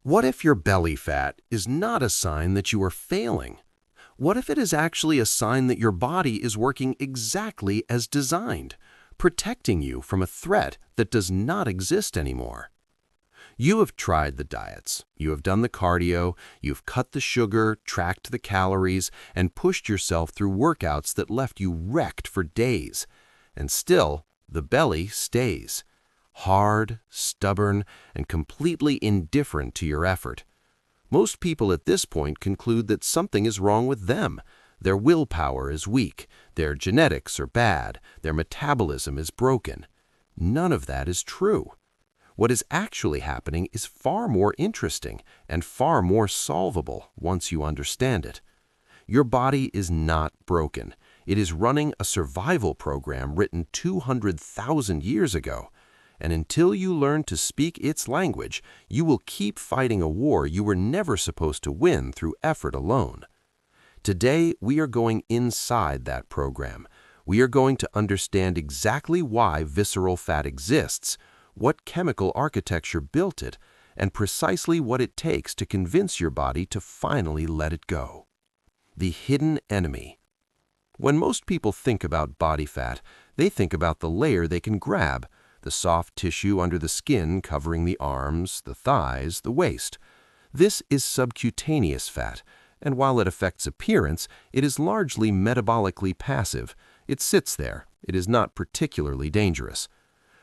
What if your belly fat is not a sign that you are failing? What if it is actually a sign that your body is working exactly as designed, protecting you from a threat that does not exist anymore? You have tried the diets, you have done the cardio, you've cut the sugar, tracked the calories, and pushed yourself through workouts that left you wrecked for days. And still, the belly stays. Hard, stubborn, and completely indifferent to your effort. Most people at this point conclude that something is wrong with them. Their willpower is weak, their genetics are bad, their metabolism is broken. None of that is true. What is actually happening is far more interesting and far more solvable once you understand it. Your body is not broken. It is running a survival program written 200,000 years ago. And until you learn to speak its language, you will keep fighting a war you were never supposed to win through effort alone. Today, we are going inside that program. We are going to understand exactly why visceral fat exists, what chemical architecture built it, and precisely what it takes to convince your body to finally let it go. The hidden enemy. When most people think about body fat, they think about the layer they can grab, the soft tissue under the skin covering the arms, the thighs, the waist. This is subcutaneous fat, and while it affects appearance, it is largely metabolically passive. It sits there. It is not particularly dangerous.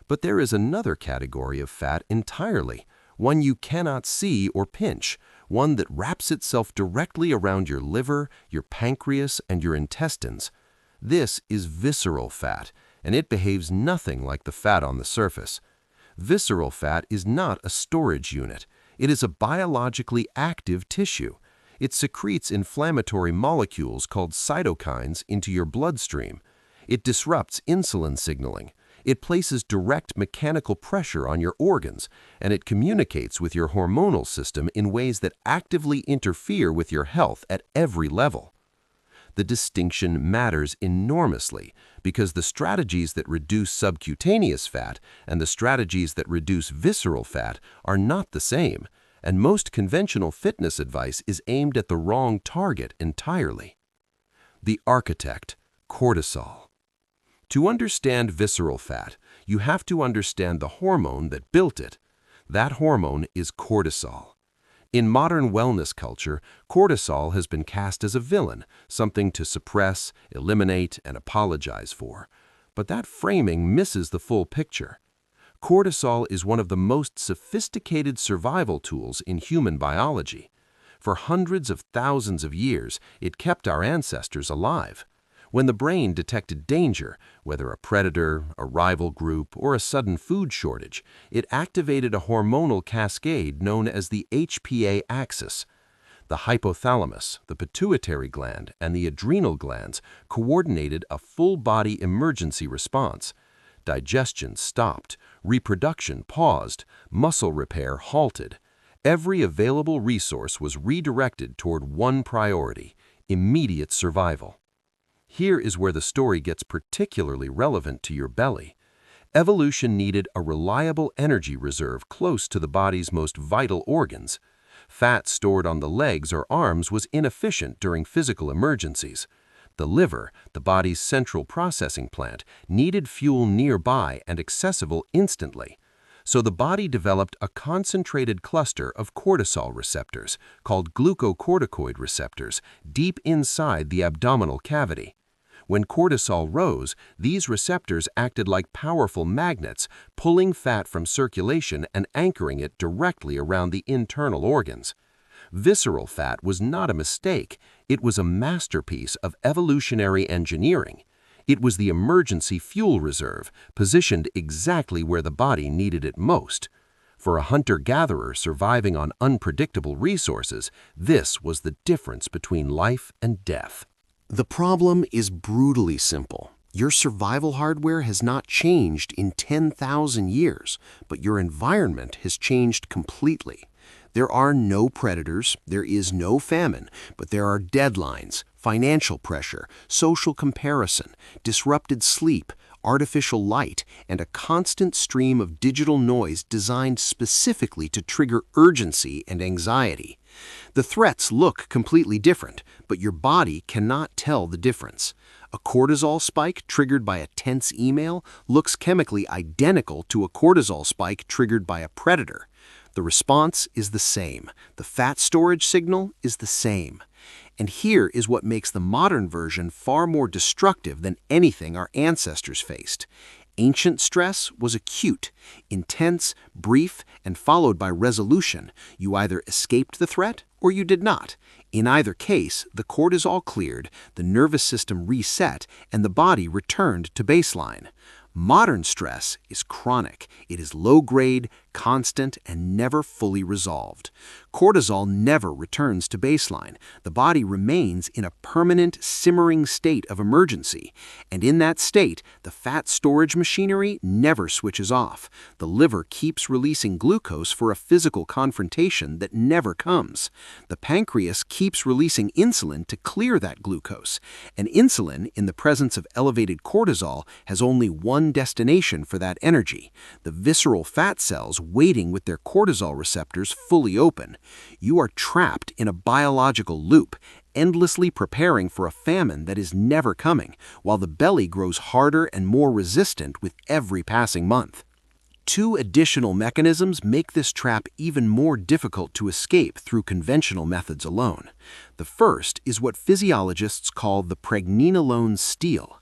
But there is another category of fat entirely, one you cannot see or pinch, one that wraps itself directly around your liver, your pancreas, and your intestines. This is visceral fat, and it behaves nothing like the fat on the surface. Visceral fat is not a storage unit. It is a biologically active tissue. It secretes inflammatory molecules called cytokines into your bloodstream. It disrupts insulin signaling. It places direct mechanical pressure on your organs, and it communicates with your hormonal system in ways that actively interfere with your health at every level. The distinction matters enormously because the strategies that reduce subcutaneous fat and the strategies that reduce visceral fat are not the same, and most conventional fitness advice is aimed at the wrong target entirely. The architect, cortisol. To understand visceral fat, you have to understand the hormone that built it. That hormone is cortisol. In modern wellness culture, cortisol has been cast as a villain, something to suppress, eliminate, and apologize for. But that framing misses the full picture. Cortisol is one of the most sophisticated survival tools in human biology. For hundreds of thousands of years, it kept our ancestors alive. When the brain detected danger, whether a predator, a rival group, or a sudden food shortage, it activated a hormonal cascade known as the HPA axis. The hypothalamus, the pituitary gland, and the adrenal glands coordinated a full-body emergency response. Digestion stopped, reproduction paused, muscle repair halted. Every available resource was redirected toward one priority: immediate survival. Here is where the story gets particularly relevant to your belly. Evolution needed a reliable energy reserve close to the body's most vital organs. Fat stored on the legs or arms was inefficient during physical emergencies. The liver, the body's central processing plant, needed fuel nearby and accessible instantly. So the body developed a concentrated cluster of cortisol receptors, called glucocorticoid receptors, deep inside the abdominal cavity. When cortisol rose, these receptors acted like powerful magnets, pulling fat from circulation and anchoring it directly around the internal organs. Visceral fat was not a mistake. It was a masterpiece of evolutionary engineering. It was the emergency fuel reserve, positioned exactly where the body needed it most. For a hunter-gatherer surviving on unpredictable resources, this was the difference between life and death. The problem is brutally simple. Your survival hardware has not changed in 10,000 years, but your environment has changed completely. There are no predators, there is no famine, but there are deadlines, financial pressure, social comparison, disrupted sleep, artificial light, and a constant stream of digital noise designed specifically to trigger urgency and anxiety. The threats look completely different, but your body cannot tell the difference. A cortisol spike triggered by a tense email looks chemically identical to a cortisol spike triggered by a predator. The response is the same. The fat storage signal is the same. And here is what makes the modern version far more destructive than anything our ancestors faced. Ancient stress was acute, intense, brief, and followed by resolution. You either escaped the threat or you did not. In either case, the cortisol cleared, the nervous system reset, and the body returned to baseline. Modern stress is chronic. It is low-grade, constant, and never fully resolved. Cortisol never returns to baseline. The body remains in a permanent, simmering state of emergency. And in that state, the fat storage machinery never switches off. The liver keeps releasing glucose for a physical confrontation that never comes. The pancreas keeps releasing insulin to clear that glucose. And insulin, in the presence of elevated cortisol, has only one destination for that energy: the visceral fat cells waiting with their cortisol receptors fully open. You are trapped in a biological loop, endlessly preparing for a famine that is never coming, while the belly grows harder and more resistant with every passing month. Two additional mechanisms make this trap even more difficult to escape through conventional methods alone. The first is what physiologists call the pregnenolone steal.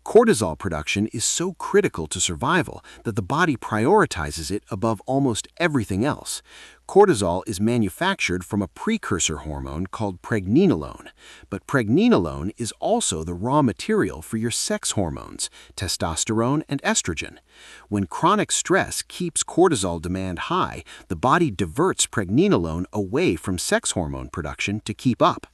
Cortisol production is so critical to survival that the body prioritizes it above almost everything else. Cortisol is manufactured from a precursor hormone called pregnenolone, but pregnenolone is also the raw material for your sex hormones, testosterone and estrogen. When chronic stress keeps cortisol demand high, the body diverts pregnenolone away from sex hormone production to keep up.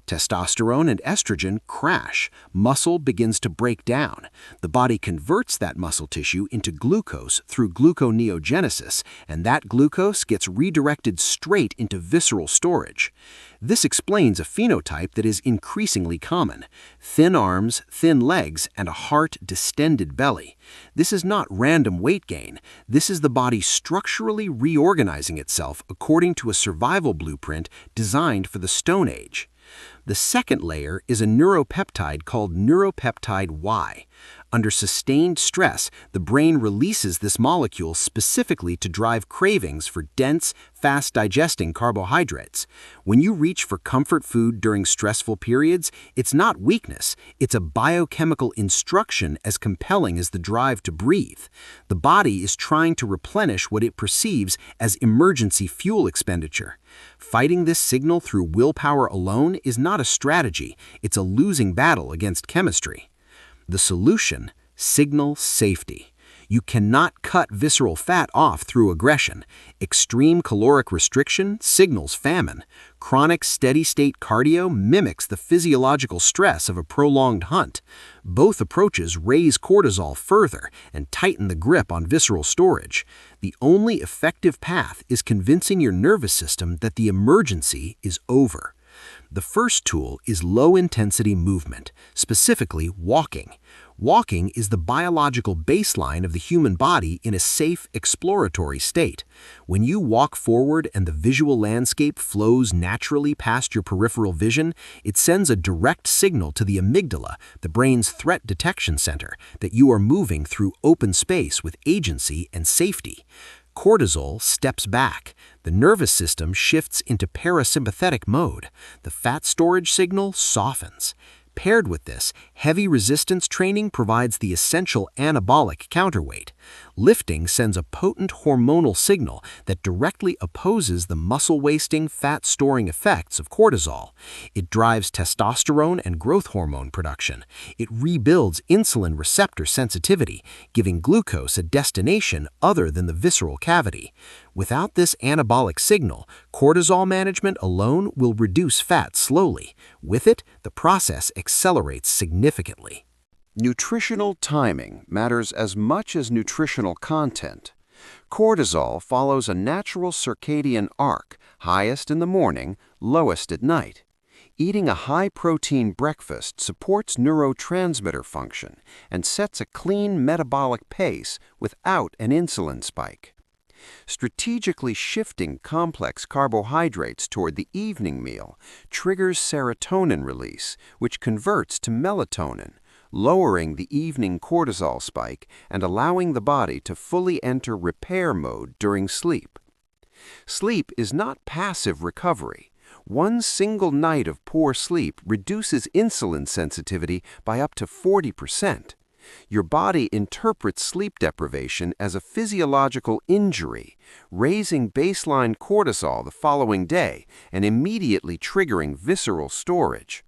Testosterone and estrogen crash. Muscle begins to break down. The body converts that muscle tissue into glucose through gluconeogenesis, and that glucose gets redirected straight into visceral storage. This explains a phenotype that is increasingly common: thin arms, thin legs, and a heart-distended belly. This is not random weight gain. This is the body structurally reorganizing itself according to a survival blueprint designed for the Stone Age. The second layer is a neuropeptide called neuropeptide Y. Under sustained stress, the brain releases this molecule specifically to drive cravings for dense, fast-digesting carbohydrates. When you reach for comfort food during stressful periods, it's not weakness, it's a biochemical instruction as compelling as the drive to breathe. The body is trying to replenish what it perceives as emergency fuel expenditure. Fighting this signal through willpower alone is not a strategy, it's a losing battle against chemistry. The solution: signal safety. You cannot cut visceral fat off through aggression. Extreme caloric restriction signals famine. Chronic steady-state cardio mimics the physiological stress of a prolonged hunt. Both approaches raise cortisol further and tighten the grip on visceral storage. The only effective path is convincing your nervous system that the emergency is over. The first tool is low-intensity movement, specifically walking. Walking is the biological baseline of the human body in a safe, exploratory state. When you walk forward and the visual landscape flows naturally past your peripheral vision, it sends a direct signal to the amygdala, the brain's threat detection center, that you are moving through open space with agency and safety. Cortisol steps back. The nervous system shifts into parasympathetic mode. The fat storage signal softens. Paired with this, heavy resistance training provides the essential anabolic counterweight. Lifting sends a potent hormonal signal that directly opposes the muscle-wasting, fat-storing effects of cortisol. It drives testosterone and growth hormone production. It rebuilds insulin receptor sensitivity, giving glucose a destination other than the visceral cavity. Without this anabolic signal, cortisol management alone will reduce fat slowly. With it, the process accelerates significantly. Nutritional timing matters as much as nutritional content. Cortisol follows a natural circadian arc, highest in the morning, lowest at night. Eating a high-protein breakfast supports neurotransmitter function and sets a clean metabolic pace without an insulin spike. Strategically shifting complex carbohydrates toward the evening meal triggers serotonin release, which converts to melatonin, lowering the evening cortisol spike and allowing the body to fully enter repair mode during sleep. Sleep is not passive recovery. One single night of poor sleep reduces insulin sensitivity by up to 40%. Your body interprets sleep deprivation as a physiological injury, raising baseline cortisol the following day and immediately triggering visceral storage.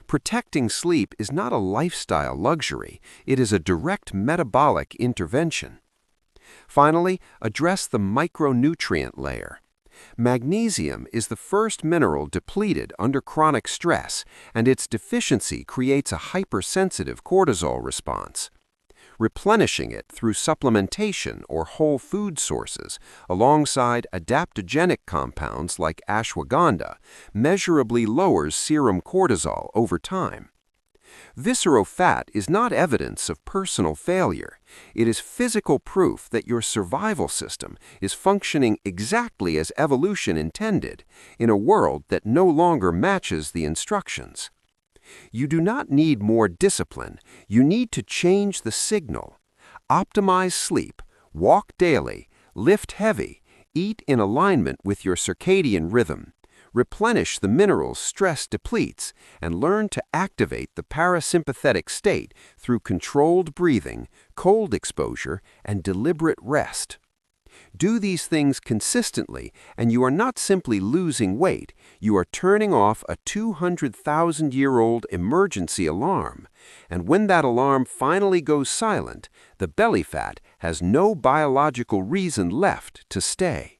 Protecting sleep is not a lifestyle luxury, it is a direct metabolic intervention. Finally, address the micronutrient layer. Magnesium is the first mineral depleted under chronic stress, and its deficiency creates a hypersensitive cortisol response. Replenishing it through supplementation or whole food sources, alongside adaptogenic compounds like ashwagandha, measurably lowers serum cortisol over time. Visceral fat is not evidence of personal failure. It is physical proof that your survival system is functioning exactly as evolution intended, in a world that no longer matches the instructions. You do not need more discipline, you need to change the signal. Optimize sleep, walk daily, lift heavy, eat in alignment with your circadian rhythm. Replenish the minerals stress depletes, and learn to activate the parasympathetic state through controlled breathing, cold exposure, and deliberate rest. Do these things consistently, and you are not simply losing weight, you are turning off a 200,000-year-old emergency alarm. And when that alarm finally goes silent, the belly fat has no biological reason left to stay.